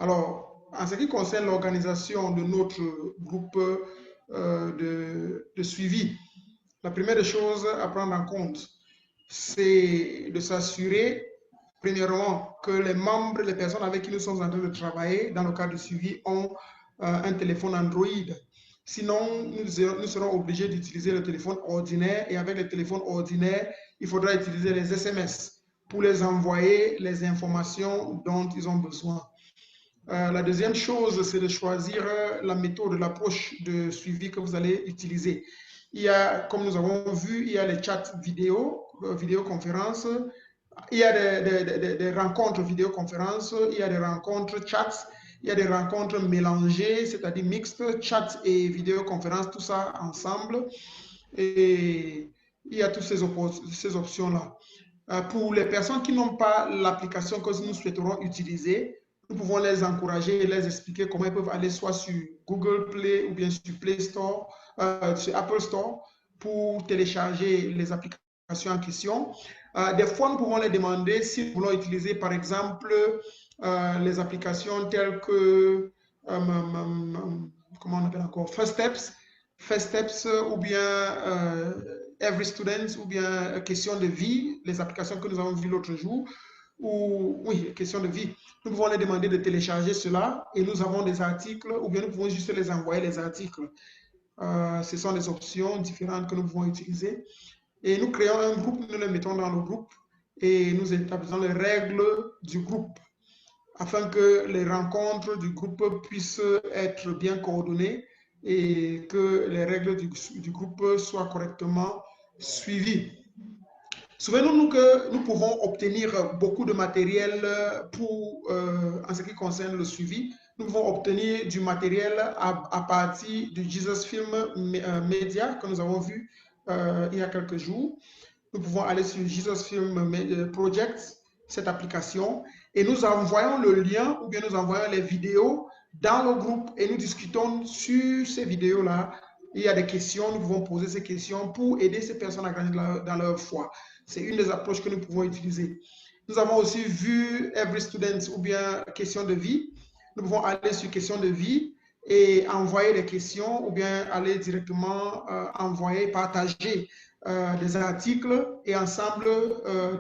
Alors, en ce qui concerne l'organisation de notre groupe de suivi, la première des choses à prendre en compte, c'est de s'assurer, premièrement, que les membres, les personnes avec qui nous sommes en train de travailler dans le cadre de suivi ont un téléphone Android. Sinon, nous serons obligés d'utiliser le téléphone ordinaire et avec le téléphone ordinaire, il faudra utiliser les SMS pour les envoyer les informations dont ils ont besoin. La deuxième chose, c'est de choisir la méthode, l'approche de suivi que vous allez utiliser. Il y a, comme nous avons vu, il y a les chats vidéo, vidéoconférences, il y a des rencontres vidéoconférences, il y a des rencontres chats, il y a des rencontres mélangées, c'est-à-dire mixtes, chat et vidéoconférence, tout ça ensemble. Et il y a toutes ces options-là. Pour les personnes qui n'ont pas l'application que nous souhaiterons utiliser, nous pouvons les encourager et les expliquer comment ils peuvent aller soit sur Google Play ou bien sur Play Store, sur Apple Store pour télécharger les applications en question. Des fois, nous pouvons les demander si nous voulons utiliser, par exemple, les applications telles que, comment on appelle encore, First Steps ou bien Every Student ou bien Question de vie, les applications que nous avons vues l'autre jour, ou oui, Question de vie. Nous pouvons les demander de télécharger cela et nous avons des articles ou bien nous pouvons juste les envoyer les articles. Ce sont des options différentes que nous pouvons utiliser. Et nous créons un groupe, nous les mettons dans le groupe et nous établissons les règles du groupe afin que les rencontres du groupe puissent être bien coordonnées et que les règles du groupe soient correctement suivies. Souvenons-nous que nous pouvons obtenir beaucoup de matériel en ce qui concerne le suivi. Nous pouvons obtenir du matériel à partir du Jesus Film Media que nous avons vu il y a quelques jours. Nous pouvons aller sur Jesus Film Project, cette application, et nous envoyons le lien ou bien nous envoyons les vidéos dans le groupe et nous discutons sur ces vidéos-là. Il y a des questions, nous pouvons poser ces questions pour aider ces personnes à grandir dans leur foi. C'est une des approches que nous pouvons utiliser. Nous avons aussi vu Every Student ou bien question de vie. Nous pouvons aller sur question de vie et envoyer des questions ou bien aller directement envoyer, partager des articles et ensemble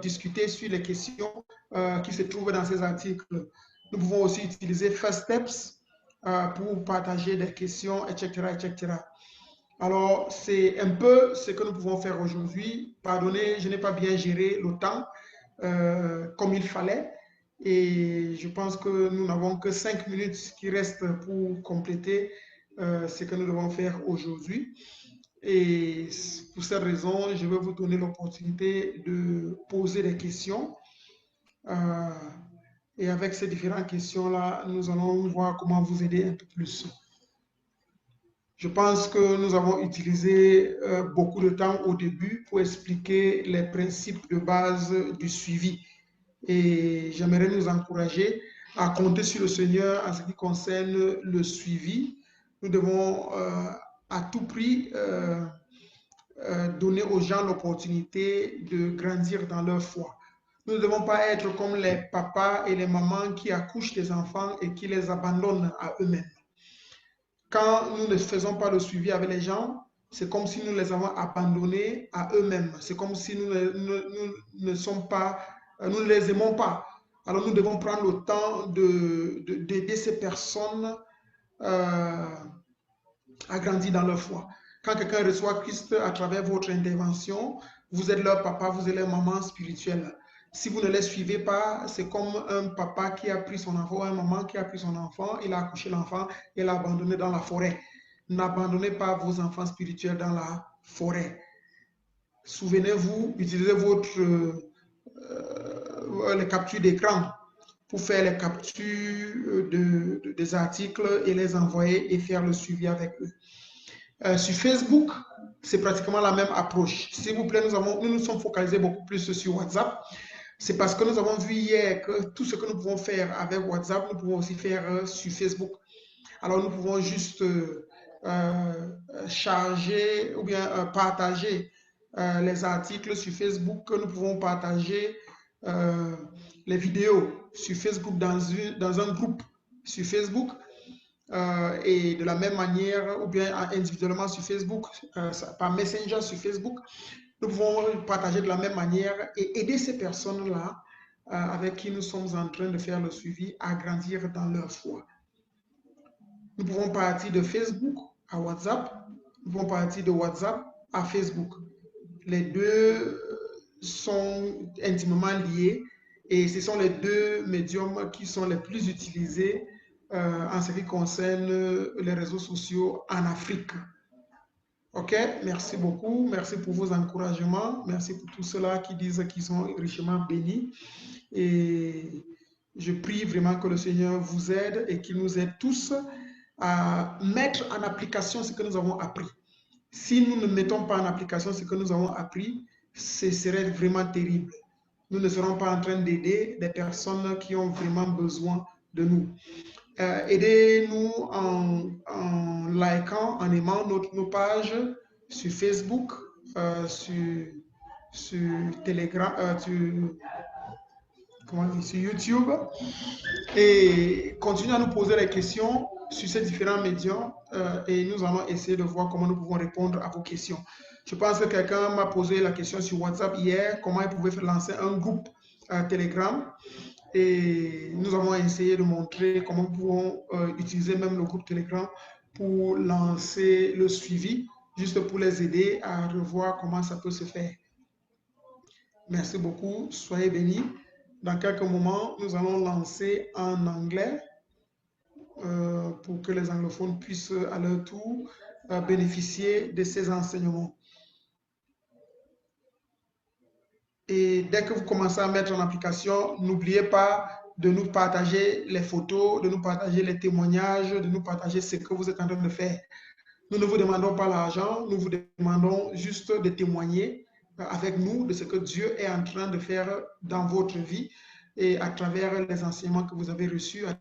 discuter sur les questions qui se trouvent dans ces articles. Nous pouvons aussi utiliser First Steps pour partager des questions, etc., etc. Alors, c'est un peu ce que nous pouvons faire aujourd'hui. Pardonnez, je n'ai pas bien géré le temps comme il fallait. Et je pense que nous n'avons que 5 minutes qui restent pour compléter ce que nous devons faire aujourd'hui. Et pour cette raison, je vais vous donner l'opportunité de poser des questions. Et avec ces différentes questions-là, nous allons voir comment vous aider un peu plus. Je pense que nous avons utilisé beaucoup de temps au début pour expliquer les principes de base du suivi. Et j'aimerais nous encourager à compter sur le Seigneur en ce qui concerne le suivi. Nous devons à tout prix donner aux gens l'opportunité de grandir dans leur foi. Nous ne devons pas être comme les papas et les mamans qui accouchent des enfants et qui les abandonnent à eux-mêmes. Quand nous ne faisons pas le suivi avec les gens, c'est comme si nous les avons abandonnés à eux-mêmes. C'est comme si nous ne les aimons pas. Alors nous devons prendre le temps d'aider ces personnes à grandir dans leur foi. Quand quelqu'un reçoit Christ à travers votre intervention, vous êtes leur papa, vous êtes leur maman spirituelle. Si vous ne les suivez pas, c'est comme un papa qui a pris son enfant, ou une maman qui a pris son enfant, il a accouché l'enfant et l'a abandonné dans la forêt. N'abandonnez pas vos enfants spirituels dans la forêt. Souvenez-vous, utilisez les captures d'écran pour faire les captures des articles et les envoyer et faire le suivi avec eux. Sur Facebook, c'est pratiquement la même approche. S'il vous plaît, nous nous sommes focalisés beaucoup plus sur WhatsApp. C'est parce que nous avons vu hier que tout ce que nous pouvons faire avec WhatsApp, nous pouvons aussi faire sur Facebook. Alors, nous pouvons juste charger ou bien partager les articles sur Facebook. Nous pouvons partager les vidéos sur Facebook dans un groupe sur Facebook. Et de la même manière, ou bien individuellement sur Facebook, par Messenger sur Facebook, nous pouvons partager de la même manière et aider ces personnes-là avec qui nous sommes en train de faire le suivi à grandir dans leur foi. Nous pouvons partir de Facebook à WhatsApp, nous pouvons partir de WhatsApp à Facebook. Les deux sont intimement liés et ce sont les deux médiums qui sont les plus utilisés en ce qui concerne les réseaux sociaux en Afrique. Ok, merci beaucoup. Merci pour vos encouragements. Merci pour tous ceux-là qui disent qu'ils sont richement bénis. Et je prie vraiment que le Seigneur vous aide et qu'il nous aide tous à mettre en application ce que nous avons appris. Si nous ne mettons pas en application ce que nous avons appris, ce serait vraiment terrible. Nous ne serons pas en train d'aider des personnes qui ont vraiment besoin de nous. Aidez-nous en likant, en aimant nos pages sur Facebook, sur Telegram, sur YouTube, et continuez à nous poser des questions sur ces différents médias et nous allons essayer de voir comment nous pouvons répondre à vos questions. Je pense que quelqu'un m'a posé la question sur WhatsApp hier, comment il pouvait lancer un groupe Telegram. Et nous avons essayé de montrer comment nous pouvons utiliser même le groupe Telegram pour lancer le suivi, juste pour les aider à revoir comment ça peut se faire. Merci beaucoup, soyez bénis. Dans quelques moments, nous allons lancer en anglais pour que les anglophones puissent à leur tour bénéficier de ces enseignements. Et dès que vous commencez à mettre en application, n'oubliez pas de nous partager les photos, de nous partager les témoignages, de nous partager ce que vous êtes en train de faire. Nous ne vous demandons pas l'argent, nous vous demandons juste de témoigner avec nous de ce que Dieu est en train de faire dans votre vie et à travers les enseignements que vous avez reçus, à